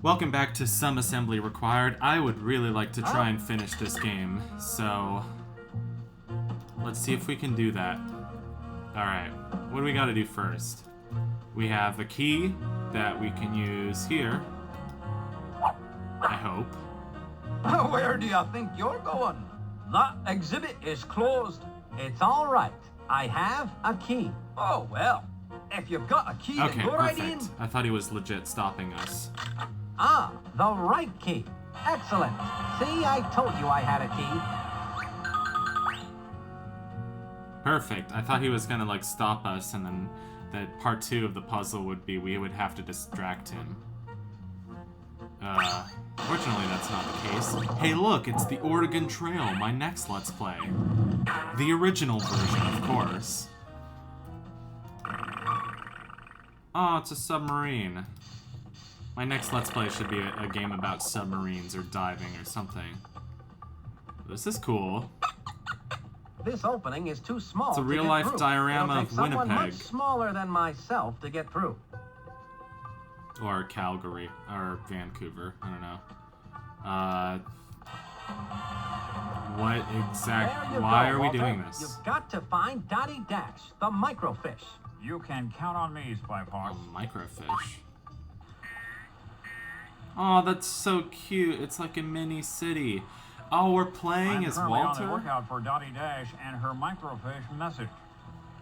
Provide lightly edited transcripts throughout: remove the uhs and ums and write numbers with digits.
Welcome back to Some Assembly Required. I would really like to try and finish this game, so let's see if we can do that. Alright, what do we gotta do first? We have a key that we can use here. I hope. Where do you think you're going? That exhibit is closed. It's all right. I have a key. Oh, well, if you've got a key, Okay, then go right in. perfect. I thought he was legit stopping us. Ah, the right key. Excellent. See, I told you I had a key. Perfect. I thought he was gonna, like, stop us, and then that part 2 of the puzzle would be we would have to distract him. Fortunately, that's not the case. Hey, look, it's the Oregon Trail, my next Let's Play. The original version, of course. Oh, it's a submarine. My next Let's Play should be a game about submarines or diving or something. This is cool. This opening is too small. It's a to real-life get through. diorama It'll take of someone Winnipeg. much smaller than myself to get through. Or Calgary, or Vancouver, I don't know. What exactly? Why are we doing this? You've got to find Dottie Dash, the microfish. You can count on me, Spy Fox. A microfish. Oh, that's so cute. It's like a mini city. Oh, we're playing as currently on Walter? the lookout for Dottie Dash and her microfish message.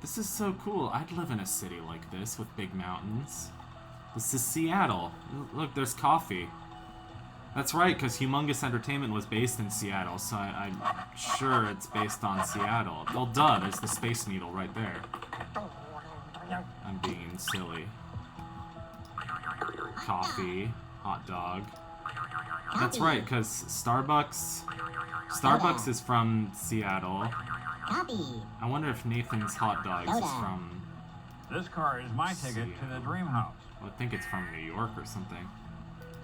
This is so cool. I'd live in a city like this with big mountains. This is Seattle. Look, there's coffee. That's right, because Humongous Entertainment was based in Seattle, so I'm sure it's based on Seattle. Well, duh, there's the Space Needle right there. I'm being silly. Coffee, hot dog. That's right, because Starbucks is from Seattle. I wonder if Nathan's Hot Dogs is from... This car is my ticket to the Dream House. I think it's from New York or something.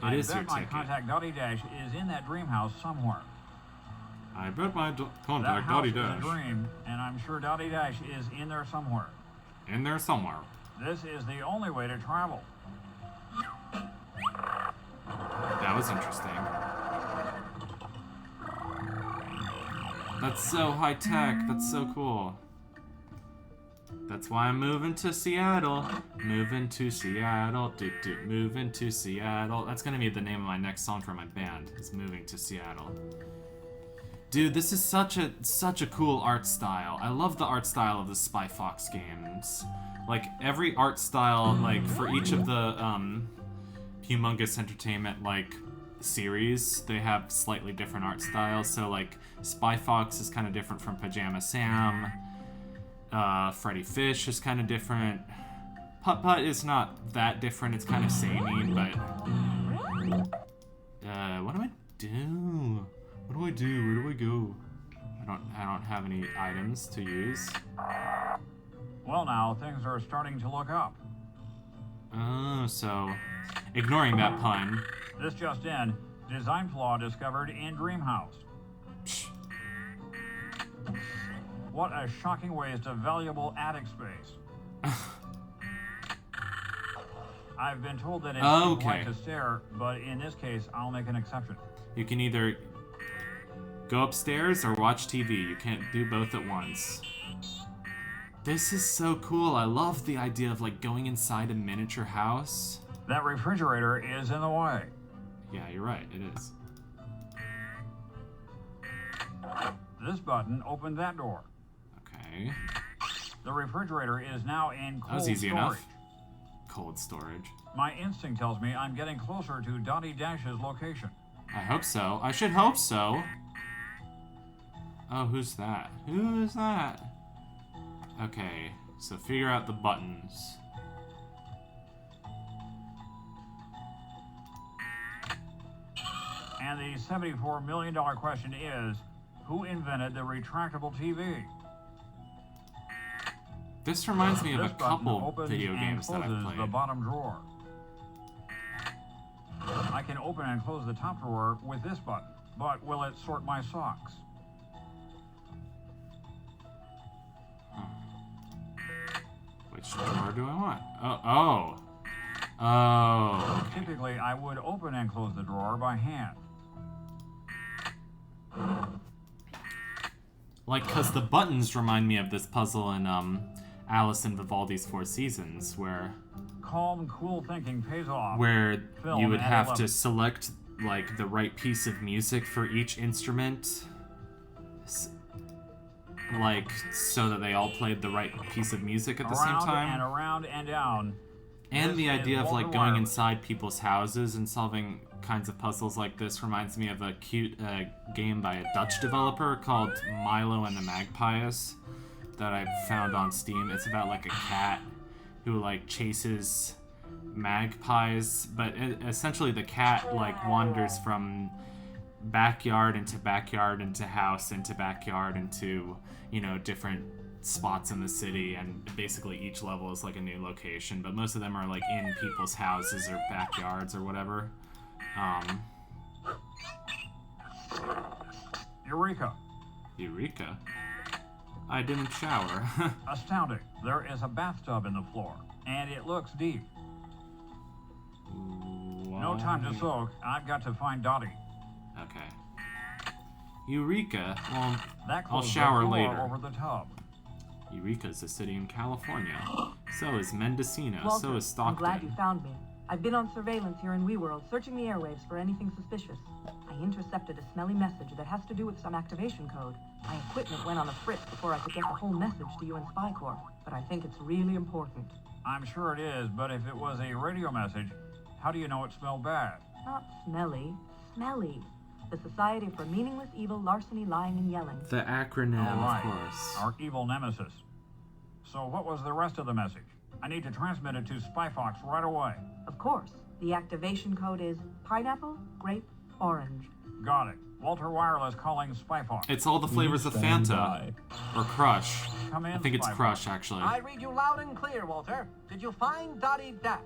I It is bet your my ticket. contact Dottie Dash is in that Dream House somewhere. I bet my That contact house Dottie is a Dash dream, and I'm sure Dottie Dash is in there somewhere. in there somewhere. This is the only way to travel. That was interesting. That's so high tech. That's so cool. That's why I'm moving to Seattle. Moving to Seattle. Moving to Seattle. That's gonna be the name of my next song for my band. Is Moving to Seattle. Dude, this is such a cool art style. I love the art style of the Spy Fox games. Like every art style, like for each of the Humongous Entertainment like series, they have slightly different art styles. So like Spy Fox is kind of different from Pajama Sam. Freddy Fish is kind of different. Putt Putt is not that different. It's kind of samey, but what do I do? What do I do? Where do I go? I don't have any items to use. Well, now things are starting to look up. Oh, so ignoring that pun. This just in: design flaw discovered in Dream House. Psh. What a shocking waste of valuable attic space. I've been told that it's Okay. polite to stare, but in this case, I'll make an exception. You can either go upstairs or watch TV. You can't do both at once. This is so cool. I love the idea of like going inside a miniature house. That refrigerator is in the way. Yeah, you're right. It is. This button opened that door. Okay. The refrigerator is now in That was cold easy storage. enough. Cold storage. My instinct tells me I'm getting closer to Dottie Dash's location. I hope so. I should hope so. Oh, who's that? Who is that? Okay, so figure out the buttons. And the $74 million question is, who invented the retractable TV? This reminds me of a This button couple opens video and games that I've closes played. the bottom drawer. I can open and close the top drawer with this button, but will it sort my socks? Which drawer do I want? Oh, Oh, okay. Typically, I would open and close the drawer by hand. Like, cause the buttons remind me of this puzzle in Alice in Vivaldi's Four Seasons, where Calm, cool thinking pays off. you would at have 11. to select like the right piece of music for each instrument, like so that they all played the right piece of music at the same time. And around and down. And the This is idea of like Walter going Wireless. inside people's houses and solving kinds of puzzles like this reminds me of a cute game by a Dutch developer called Milo and the Magpies that I found on Steam. It's about like a cat who like chases magpies, but essentially the cat like wanders from backyard into backyard into house into backyard into, you know, different spots in the city, and basically each level is like a new location, but most of them are like in people's houses or backyards or whatever. Eureka! Eureka. I didn't shower. Astounding. There is a bathtub in the floor, and it looks deep. No time to soak. I've got to find Dottie. Okay. Eureka. Well, That I'll closes shower the door later. over the tub. Eureka is a city in California. So is Mendocino. Walter, So is Stockton. I'm glad you found me. I've been on surveillance here in WeWorld, searching the airwaves for anything suspicious. I intercepted a smelly message that has to do with some activation code. My equipment went on a fritz before I could get the whole message to you in Spy Corps, but I think it's really important. I'm sure it is, but if it was a radio message, how do you know it smelled bad? Not smelly, smelly. The Society for Meaningless Evil, Larceny, Lying, and Yelling. The acronym, All right. of course. Our evil nemesis. So what was the rest of the message? I need to transmit it to SpyFox right away. Of course, the activation code is pineapple, grape, orange. Got it. Walter Wireless calling SpyFox. It's all the flavors of Fanta. Or Crush. Come in, I think it's SpyFox. Crush, actually. I read you loud and clear, Walter. Did you find Dottie Dash?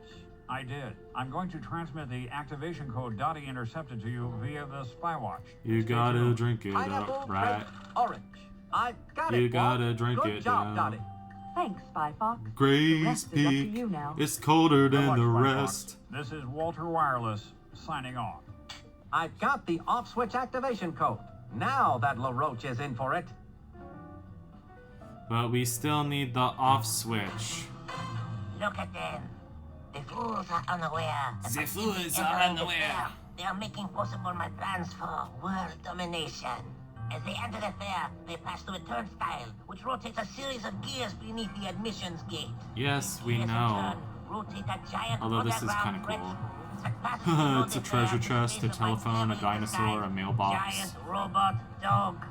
I did. I'm going to transmit the activation code Dottie intercepted to you via the SpyWatch. You Stay gotta tuned. drink it Pineapple, up, right? grape, orange. I got it. You gotta Walt. drink Good it job, down. Dottie. Thanks, Spy Fox. The Grace rest is up to Peak you now. is colder Good than luck, the SpyFox. rest. This is Walter Wireless signing off. I've got the off-switch activation code. Now that LaRoche is in for it. But we still need the off switch. Look at them. The fools are unaware. that The by fools simply are entering the unaware. fair, they are making possible my plans for world domination. As they enter the fair, they pass through a turnstile, which rotates a series of gears beneath the admissions gate. Yes, we Gears in know. turn rotate a giant Although this is underground kinda cool. bridge that passes below It's a the treasure fair to chest, a space of telephone, a my dinosaur, sky. a mailbox. Giant robot dog.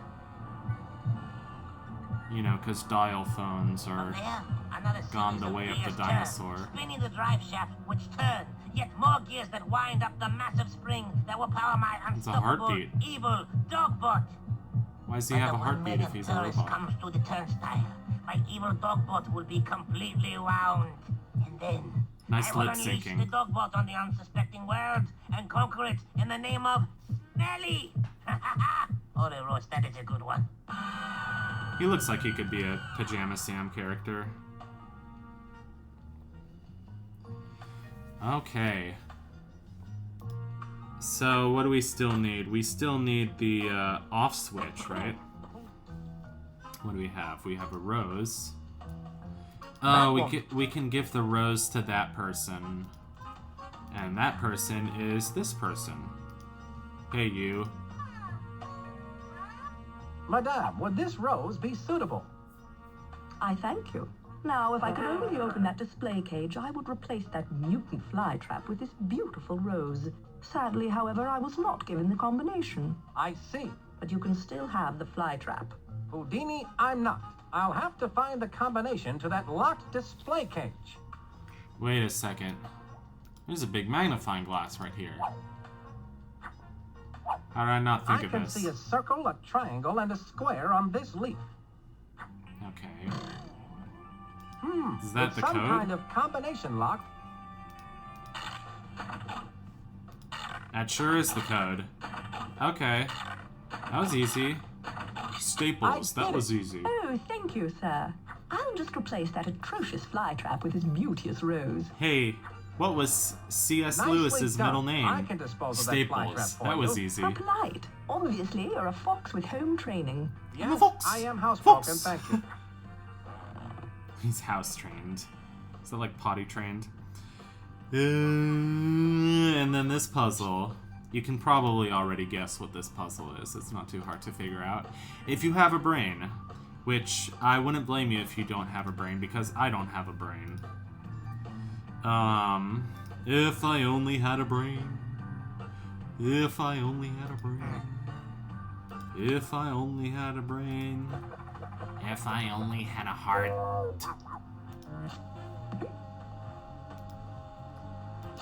You know, because dial phones are... There, another gone series the way of the gears dinosaur. turn, spinning the drive shaft, which turn. Yet more gears that wind up the massive spring that will power my It's a unstoppable, heartbeat. evil dogbot. Why does he When have a the 1 heartbeat if millionth he's a tourist robot? comes through the turnstile, my evil dogbot will be completely wound. And then Nice I will lip unleash syncing. the dogbot on the unsuspecting world and conquer it in the name of Smelly. Oh, the roast, that is a good one. He looks like he could be a Pajama Sam character. Okay. So, what do we still need? We still need the off switch, right? What do we have? We have a rose. Oh, we can give the rose to that person. And that person is this person. Hey, you. Madame, would this rose be suitable? I thank you. Now, if I could only open that display cage, I would replace that mutant fly trap with this beautiful rose. Sadly, however, I was not given the combination. I see. But you can still have the fly trap. Houdini, I'm not. I'll have to find the combination to that locked display cage. Wait a second. There's a big magnifying glass right here. How did I not think I of can this? see a circle, a triangle, and a square on this leaf. Okay. Is that It's the some code? kind of combination lock. That sure is the code. Okay. That was easy. Staples, that was easy. Oh, thank you, sir. I'll just replace that atrocious fly trap with this beauteous rose. Hey, What was C.S. Nicely Lewis's done. middle name? I can dispose of that fly trap Staples. for That was you. easy. How polite. Obviously, you're a fox with home training. Yes, I'm a fox. I am housebroken, Fox. thank you. He's house trained. Is that like potty trained? And then this puzzle. You can probably already guess what this puzzle is. It's not too hard to figure out. If you have a brain, which I wouldn't blame you if you don't have a brain, because I don't have a brain. If I only had a brain. If I only had a brain. If I only had a brain. If I only had a heart.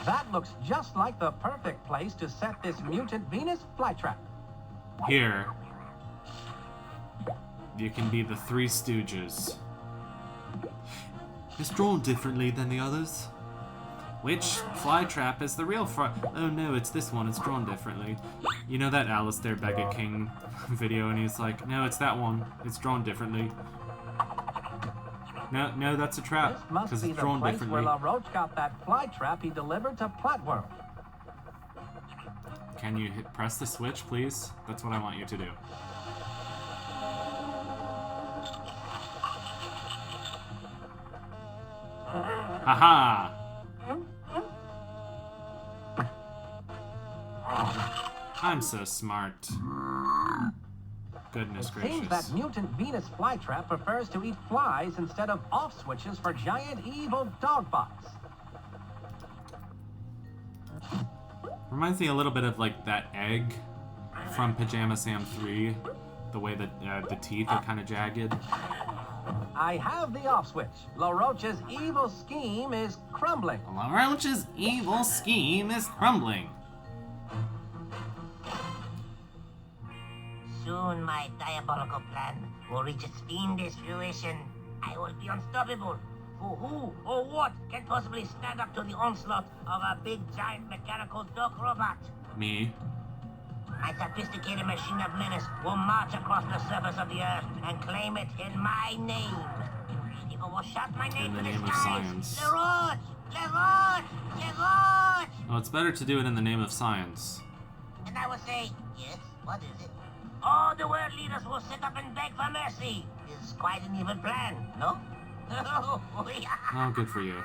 That looks just like the perfect place to set this mutant Venus flytrap. Here. You can be the Three Stooges. It's drawn differently than the others. Which flytrap is the real Oh no, it's this one. It's drawn differently. You know that Alistair Beggar King video, and he's like, no, it's that one. It's drawn differently. No, that's a trap. This must Because be it's the drawn place differently. where LaRoche got that flytrap he delivered to Platworld. Can you press the switch, please? That's what I want you to do. Haha! I'm so smart. Goodness It seems gracious. that mutant Venus flytrap prefers to eat flies instead of off switches for giant evil dog bots. Reminds me a little bit of like that egg from Pajama Sam 3. The way that the teeth are kind of jagged. I have the off switch. LaRoche's evil scheme is crumbling. LaRoche's evil scheme is crumbling. Soon my diabolical plan will reach its fiendish fruition. I will be unstoppable. For who or what can possibly stand up to the onslaught of a big, giant mechanical dog robot? Me. My sophisticated machine of menace will march across the surface of the earth and claim it in my name. People will shout my name In the to the name of skies. science. LaRoche! LaRoche! LaRoche! Oh, it's better to do it in the name of science. And I will say, yes, what is it? All the world leaders will sit up and beg for mercy. It's quite an evil plan, no? Oh, good for you.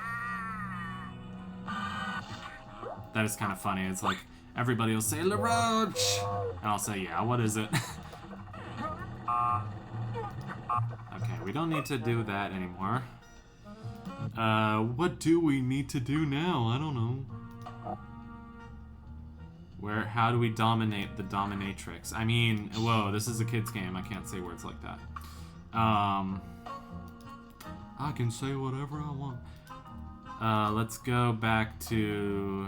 That is kind of funny. It's like, everybody will say, LaRoche! And I'll say, yeah, what is it? Okay, we don't need to do that anymore. What do we need to do now? I don't know. How do we dominate the dominatrix? I mean, whoa, this is a kid's game. I can't say words like that. I can say whatever I want. Let's go back to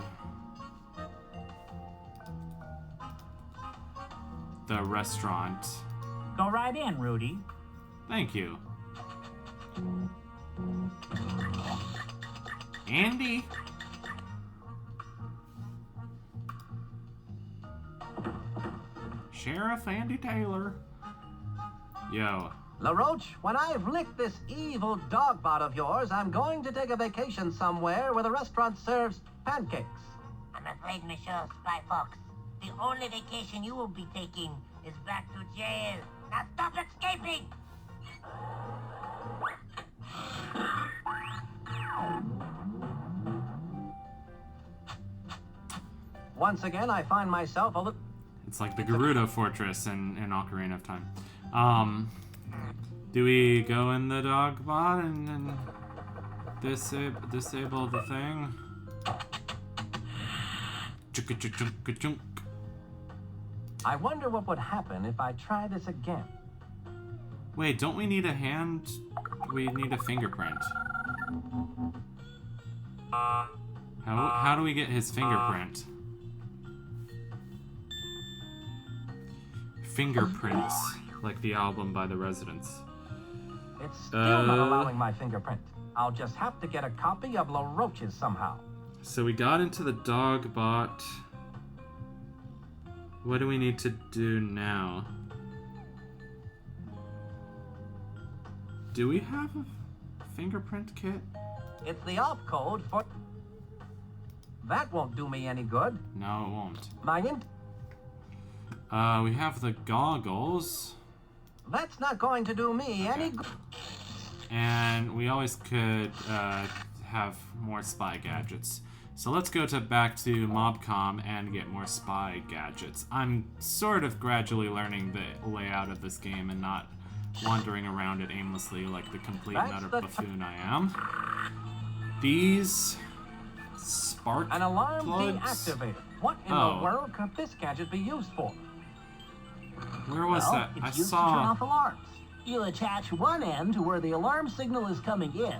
the restaurant. Go right in, Rudy. Thank you. Andy? Sheriff Andy Taylor. Yo. LaRoche, when I've licked this evil dog bot of yours, I'm going to take a vacation somewhere where the restaurant serves pancakes. I'm afraid, Monsieur Spy Fox, the only vacation you will be taking is back to jail. Now stop escaping! Once again, I find myself a little... It's like the Gerudo Fortress in Ocarina of Time. Do we go in the dog bot and disable the thing? Chunk. I wonder what would happen if I try this again. Wait, don't we need a hand? We need a fingerprint. How do we get his fingerprint? Fingerprints, like the album by The Residents. It's still not allowing my fingerprint. I'll just have to get a copy of LaRoche's somehow. So we got into the dog bot. What do we need to do now? Do we have a fingerprint kit? It's the off code for... That won't do me any good. No, it won't. We have the goggles. That's not going to do me any good. And we always could have more spy gadgets. So let's go back to Mobcom and get more spy gadgets. I'm sort of gradually learning the layout of this game and not wandering around it aimlessly like the complete and utter buffoon I am. These spark An alarm plugs? deactivator. What in the world could this gadget be used for? Where was Well, that? it's I used to turn saw. off alarms. You attach one end to where the alarm signal is coming in,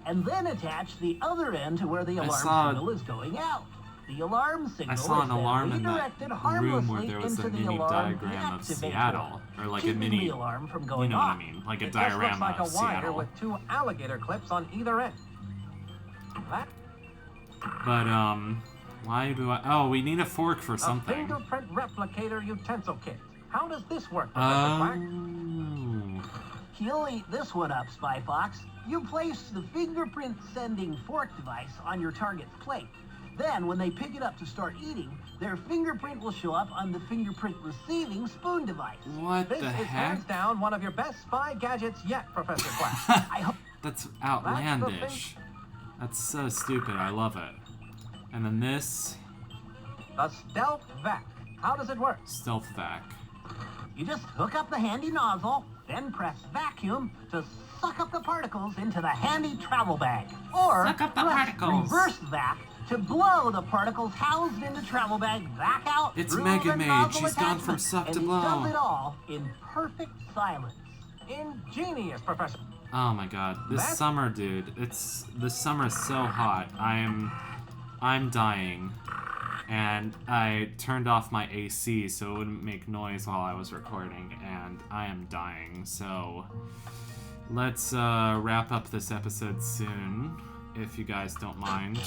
and then attach the other end to where the alarm saw- signal is going out. The alarm signal I saw is an alarm then in that redirected room harmlessly where there was a into the mini alarm diagram of deactivator, Seattle, or like a keeping mini. the alarm from You going know what I off. mean? Like a It just looks diorama like a of wire Seattle. with 2 alligator clips on either end. That But why do I? Oh, we need a fork for a something. fingerprint replicator utensil kit. How does this work, Professor Quack? He'll eat this one up, Spy Fox. You place the fingerprint sending fork device on your target's plate. Then, when they pick it up to start eating, their fingerprint will show up on the fingerprint receiving spoon device. What This the is hands heck? down one of your best spy gadgets yet, Professor Quack. I hope That's outlandish. That's so stupid. I love it. And then this The stealth vac. How does it work? stealth vac. you just hook up the handy nozzle, then press vacuum to suck up the particles into the handy travel bag. Or Suck up the press particles. reverse vac to blow the particles housed in the travel bag back out. It's through Mega the Mage. nozzle He's gone from attachment. suck and to he blow. does it all in perfect silence. Ingenious, Professor. Oh my god, this That- summer, dude. This summer is so hot. I'm dying. And I turned off my AC so it wouldn't make noise while I was recording, and I am dying. So let's wrap up this episode soon, if you guys don't mind.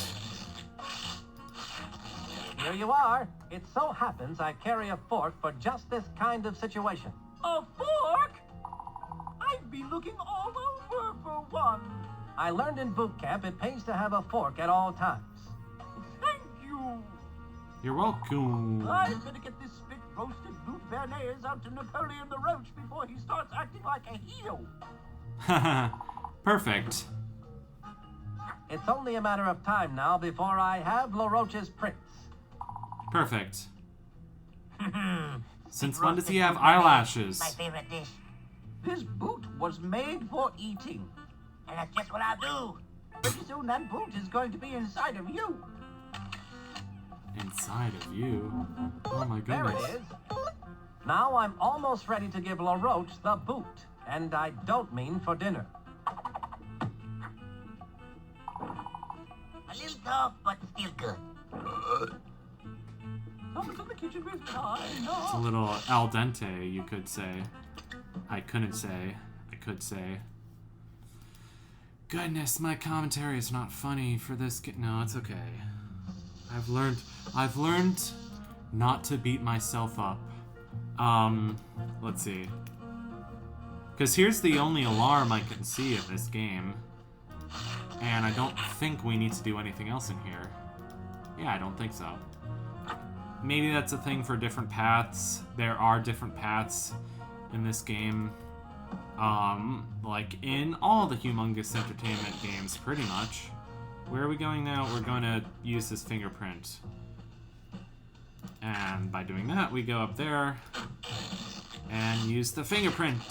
Here you are. It so happens I carry a fork for just this kind of situation. A fork? I've been looking all over for one. I learned in boot camp it pays to have a fork at all times. Thank you. You're welcome. I better get this spit roasted boot béarnaise out to Napoleon the Roach before he starts acting like a heel. Perfect. It's only a matter of time now before I have LaRoche's prints. Perfect. Since when does Roasted he have boot béarnaise, eyelashes? My favorite dish. This boot was made for eating. And that's just what I'll do. Pretty soon that boot is going to be inside of you. Inside of you? Oh my There goodness. it is. Now I'm almost ready to give LaRoche the boot. And I don't mean for dinner. A little tough, but still good. Someone's in the kitchen with It's a little al dente, you could say. I couldn't say. I could say. Goodness, my commentary is not funny for this. No, it's okay. I've learned not to beat myself up. Let's see. Because here's the only alarm I can see in this game. And I don't think we need to do anything else in here. Yeah, I don't think so. Maybe that's a thing for different paths. There are different paths in this game. Like in all the Humongous Entertainment games, pretty much. Where are we going now? We're going to use this fingerprint. And by doing that, we go up there and use the fingerprint.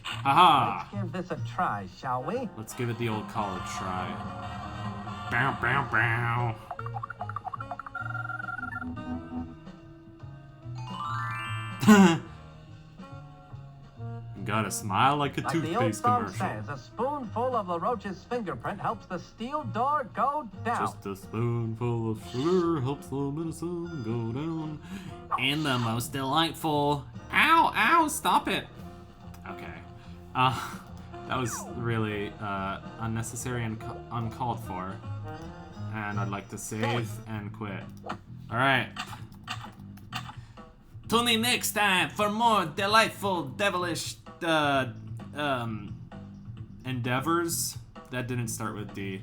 Haha! Give this a try, shall we? Let's give it the old college try. Bow, bow, bow. Gotta smile like a Like the old toothpaste song commercial. says, a spoonful of LaRoche's fingerprint helps the steel door go down. Just a spoonful of sugar helps the medicine go down. And the most delightful. Ow, ow, stop it. Okay. That was really unnecessary and uncalled for. And I'd like to save and quit. Alright. Tune in next time for more delightful, devilish endeavors. That didn't start with D.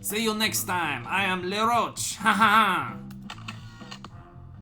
See you next time. I am LaRoche. Ha ha ha.